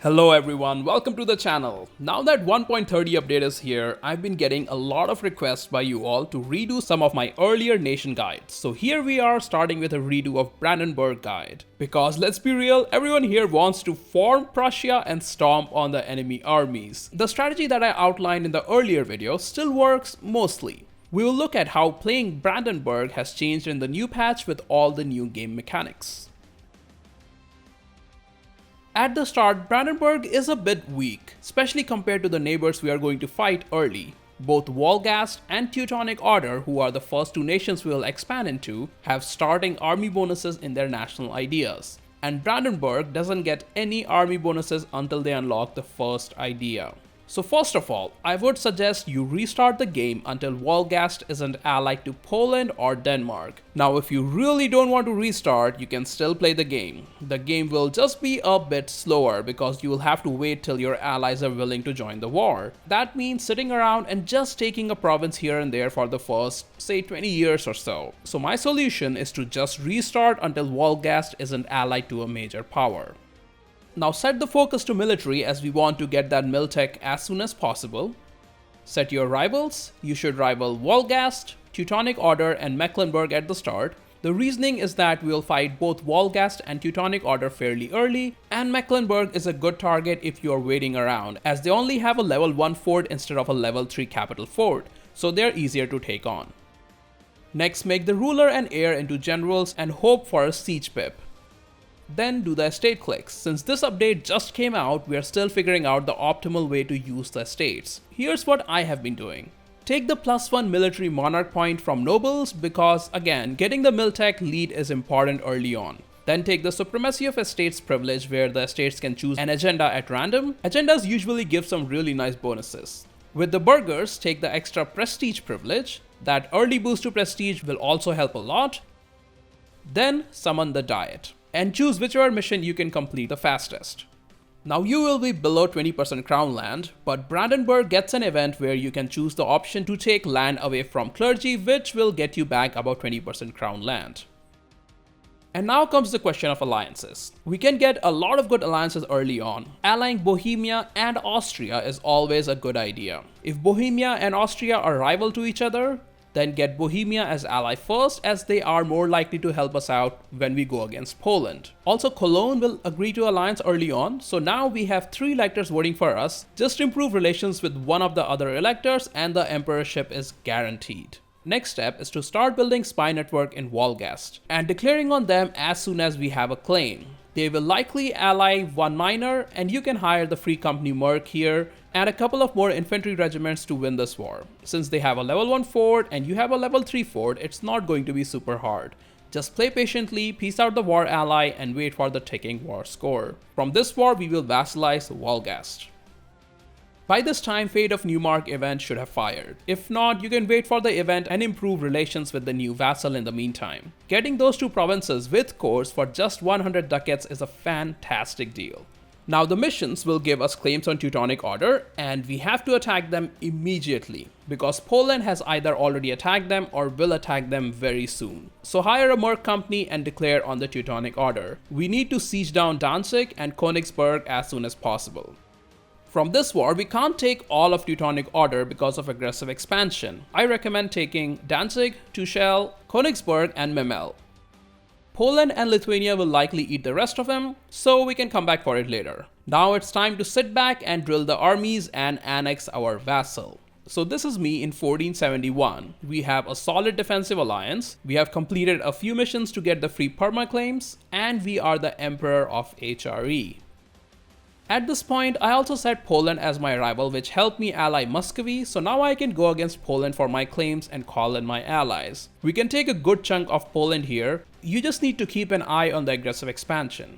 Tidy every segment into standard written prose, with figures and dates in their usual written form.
Hello everyone, welcome to the channel. Now that 1.30 update is here, I've been getting a lot of requests by you all to redo some of my earlier nation guides. So here we are starting with a redo of Brandenburg guide. Because let's be real, everyone here wants to form Prussia and stomp on the enemy armies. The strategy that I outlined in the earlier video still works mostly. We will look at how playing Brandenburg has changed in the new patch with all the new game mechanics. At the start, Brandenburg is a bit weak, especially compared to the neighbors we are going to fight early. Both Wolgast and Teutonic Order, who are the first two nations we will expand into, have starting army bonuses in their national ideas. And Brandenburg doesn't get any army bonuses until they unlock the first idea. So first of all, I would suggest you restart the game until Wolgast isn't allied to Poland or Denmark. Now if you really don't want to restart, you can still play the game. The game will just be a bit slower because you will have to wait till your allies are willing to join the war. That means sitting around and just taking a province here and there for the first, say 20 years or so. So my solution is to just restart until Wolgast isn't allied to a major power. Now set the focus to military as we want to get that mil tech as soon as possible. Set your rivals. You should rival Wolgast, Teutonic Order and Mecklenburg at the start. The reasoning is that we will fight both Wolgast and Teutonic Order fairly early, and Mecklenburg is a good target if you are waiting around, as they only have a level 1 fort instead of a level 3 capital fort, so they are easier to take on. Next, make the ruler and heir into generals and hope for a siege pip. Then do the estate clicks. Since this update just came out, we are still figuring out the optimal way to use the estates. Here's what I have been doing. Take the +1 military monarch point from nobles because, again, getting the Miltech lead is important early on. Then take the supremacy of estates privilege where the estates can choose an agenda at random. Agendas usually give some really nice bonuses. With the burghers, take the extra prestige privilege. That early boost to prestige will also help a lot. Then summon the diet and choose whichever mission you can complete the fastest. Now you will be below 20% crown land, but Brandenburg gets an event where you can choose the option to take land away from clergy, which will get you back about 20% crown land. And now comes the question of alliances. We can get a lot of good alliances early on. Allying Bohemia and Austria is always a good idea. If Bohemia and Austria are rival to each other, then get Bohemia as ally first, as they are more likely to help us out when we go against Poland. Also, Cologne will agree to alliance early on, so now we have 3 electors voting for us. Just improve relations with one of the other electors and the emperorship is guaranteed. Next step is to start building spy network in Wolgast and declaring on them as soon as we have a claim. They will likely ally one minor, and you can hire the Free Company Merc here and a couple of more infantry regiments to win this war. Since they have a level 1 fort and you have a level 3 fort, it's not going to be super hard. Just play patiently, peace out the war ally and wait for the ticking war score. From this war we will vassalize Wolgast. By this time, Fate of Neumark event should have fired. If not, you can wait for the event and improve relations with the new vassal in the meantime. Getting those 2 provinces with cores for just 100 ducats is a fantastic deal. Now the missions will give us claims on Teutonic Order, and we have to attack them immediately because Poland has either already attacked them or will attack them very soon. So hire a merc company and declare on the Teutonic Order. We need to siege down Danzig and Königsberg as soon as possible. From this war, we can't take all of Teutonic Order because of aggressive expansion. I recommend taking Danzig, Tuchel, Königsberg and Memel. Poland and Lithuania will likely eat the rest of them, so we can come back for it later. Now it's time to sit back and drill the armies and annex our vassal. So this is me in 1471. We have a solid defensive alliance, we have completed a few missions to get the free perma claims, and we are the Emperor of HRE. At this point, I also set Poland as my rival, which helped me ally Muscovy, so now I can go against Poland for my claims and call in my allies. We can take a good chunk of Poland here, you just need to keep an eye on the aggressive expansion.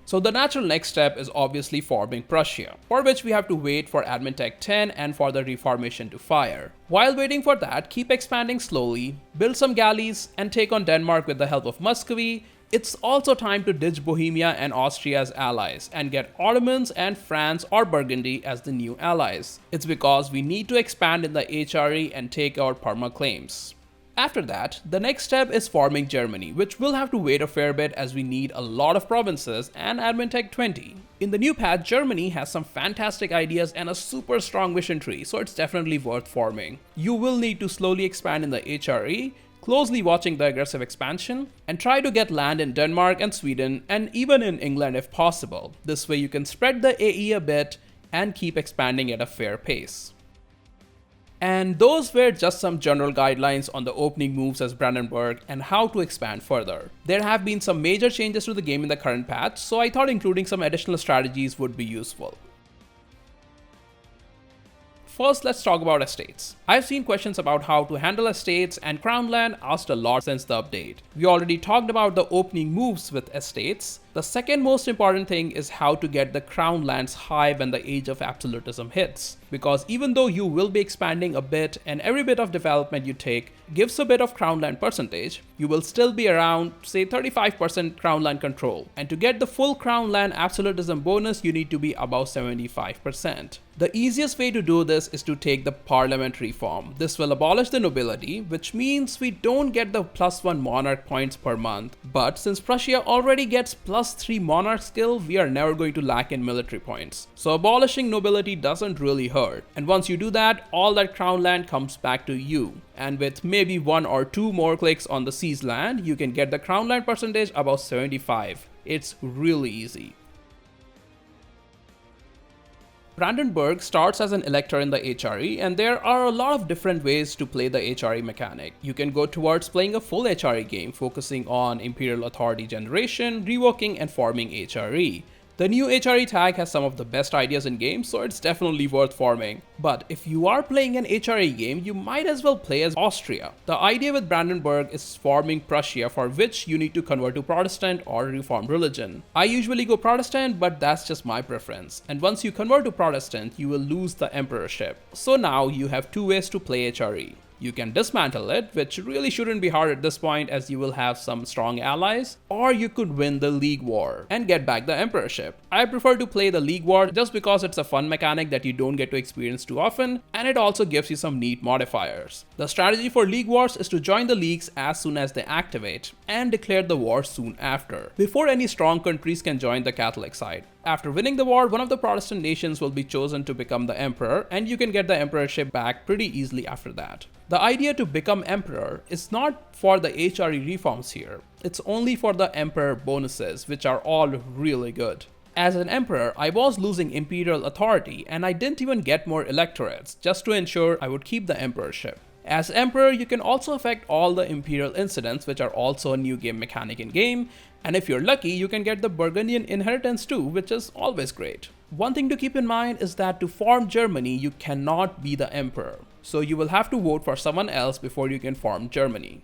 So the natural next step is obviously forming Prussia, for which we have to wait for Admin Tech 10 and for the reformation to fire. While waiting for that, keep expanding slowly, build some galleys, and take on Denmark with the help of Muscovy. It's also time to ditch Bohemia and Austria as allies and get Ottomans and France or Burgundy as the new allies. It's because we need to expand in the HRE and take our perma claims. After that, the next step is forming Germany, which will have to wait a fair bit as we need a lot of provinces and admin tech 20. In the new patch, Germany has some fantastic ideas and a super strong mission tree, so it's definitely worth forming. You will need to slowly expand in the HRE, closely watching the aggressive expansion, and try to get land in Denmark and Sweden and even in England if possible. This way you can spread the AE a bit and keep expanding at a fair pace. And those were just some general guidelines on the opening moves as Brandenburg and how to expand further. There have been some major changes to the game in the current patch, so I thought including some additional strategies would be useful. First, let's talk about estates. I've seen questions about how to handle estates and Crown Land asked a lot since the update. We already talked about the opening moves with estates. The second most important thing is how to get the Crown Lands high when the age of absolutism hits. Because even though you will be expanding a bit and every bit of development you take gives a bit of Crown Land percentage, you will still be around, say, 35% Crown Land control. And to get the full Crown Land absolutism bonus, you need to be above 75%. The easiest way to do this is to take the parliamentary form. This will abolish the nobility, which means we don't get the +1 monarch points per month. But since Prussia already gets +3 monarch skill, we are never going to lack in military points. So abolishing nobility doesn't really hurt. And once you do that, all that Crown Land comes back to you. And with maybe 1 or 2 more clicks on the seized land, you can get the Crown Land percentage above 75. It's really easy. Brandenburg starts as an elector in the HRE, and there are a lot of different ways to play the HRE mechanic. You can go towards playing a full HRE game, focusing on imperial authority generation, revoking and forming HRE. The new HRE tag has some of the best ideas in game, so it's definitely worth forming. But if you are playing an HRE game, you might as well play as Austria. The idea with Brandenburg is forming Prussia, for which you need to convert to Protestant or Reformed religion. I usually go Protestant, but that's just my preference. And once you convert to Protestant, you will lose the emperorship. So now you have 2 ways to play HRE. You can dismantle it, which really shouldn't be hard at this point as you will have some strong allies, or you could win the League War and get back the emperorship. I prefer to play the League War just because it's a fun mechanic that you don't get to experience too often, and it also gives you some neat modifiers. The strategy for League Wars is to join the leagues as soon as they activate and declare the war soon after, before any strong countries can join the Catholic side. After winning the war, one of the Protestant nations will be chosen to become the emperor, and you can get the emperorship back pretty easily after that. The idea to become emperor is not for the HRE reforms here. It's only for the emperor bonuses, which are all really good. As an emperor, I was losing imperial authority, and I didn't even get more electorates, just to ensure I would keep the emperorship. As emperor, you can also affect all the imperial incidents, which are also a new game mechanic in game, and if you're lucky, you can get the Burgundian inheritance too, which is always great. One thing to keep in mind is that to form Germany, you cannot be the emperor, so you will have to vote for someone else before you can form Germany.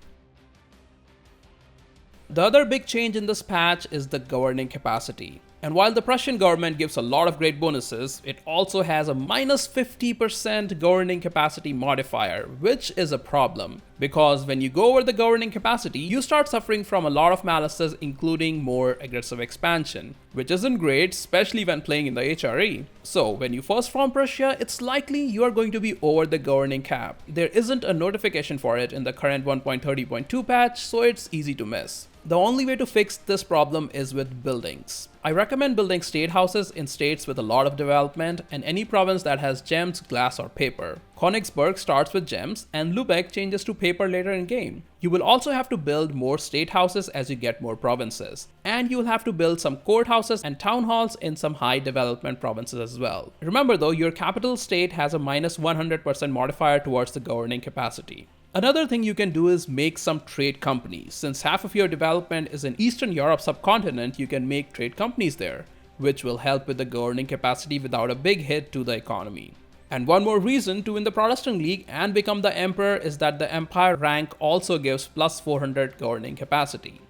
The other big change in this patch is the governing capacity. And while the Prussian government gives a lot of great bonuses, it also has a -50% governing capacity modifier, which is a problem. Because when you go over the governing capacity, you start suffering from a lot of malices, including more aggressive expansion, which isn't great, especially when playing in the HRE. So when you first form Prussia, it's likely you are going to be over the governing cap. There isn't a notification for it in the current 1.30.2 patch, so it's easy to miss. The only way to fix this problem is with buildings. I recommend building state houses in states with a lot of development and any province that has gems, glass or paper. Königsberg starts with gems and Lübeck changes to paper later in game. You will also have to build more state houses as you get more provinces. And you will have to build some courthouses and town halls in some high development provinces as well. Remember though, your capital state has a -100% modifier towards the governing capacity. Another thing you can do is make some trade companies. Since half of your development is in Eastern Europe subcontinent, you can make trade companies there, which will help with the governing capacity without a big hit to the economy. And one more reason to win the Protestant League and become the emperor is that the empire rank also gives +400 governing capacity.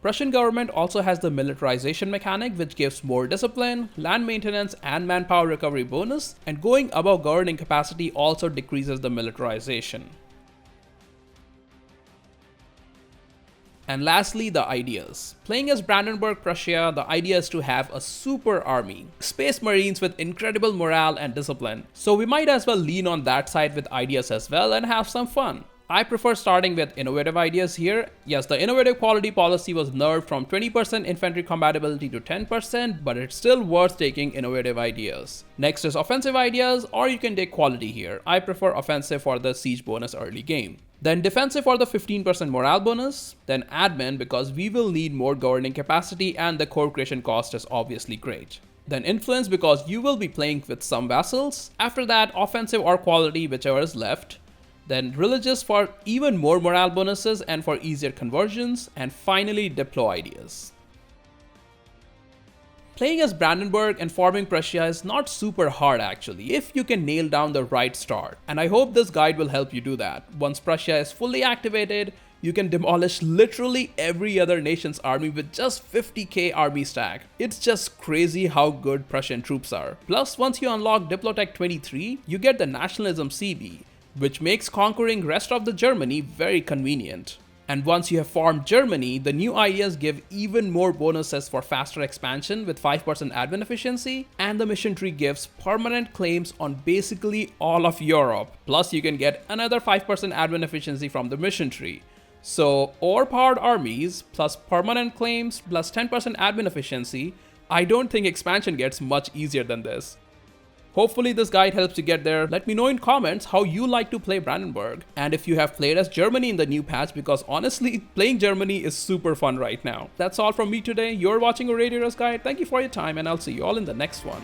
Prussian government also has the militarization mechanic, which gives more discipline, land maintenance and manpower recovery bonus, and going above governing capacity also decreases the militarization. And lastly, the ideas. Playing as Brandenburg, Prussia, the idea is to have a super army, space marines with incredible morale and discipline. So we might as well lean on that side with ideas as well and have some fun. I prefer starting with innovative ideas here. Yes, the innovative quality policy was nerfed from 20% infantry compatibility to 10%, but it's still worth taking innovative ideas. Next is offensive ideas, or you can take quality here. I prefer offensive for the siege bonus early game. Then defensive for the 15% morale bonus, then admin because we will need more governing capacity and the core creation cost is obviously great. Then influence because you will be playing with some vassals. After that, offensive or quality, whichever is left. Then religious for even more morale bonuses and for easier conversions. And finally, deploy ideas. Playing as Brandenburg and forming Prussia is not super hard actually, if you can nail down the right start. And I hope this guide will help you do that. Once Prussia is fully activated, you can demolish literally every other nation's army with just 50k army stack. It's just crazy how good Prussian troops are. Plus, once you unlock Diplotech 23, you get the Nationalism CB, which makes conquering rest of the Germany very convenient. And once you have formed Germany, the new ideas give even more bonuses for faster expansion with 5% admin efficiency, and the mission tree gives permanent claims on basically all of Europe. Plus you can get another 5% admin efficiency from the mission tree. So overpowered armies plus permanent claims plus 10% admin efficiency, I don't think expansion gets much easier than this. Hopefully this guide helps you get there. Let me know in comments how you like to play Brandenburg and if you have played as Germany in the new patch, because honestly playing Germany is super fun right now. That's all from me today. You're watching a Radio Rush guide. Thank you for your time and I'll see you all in the next one.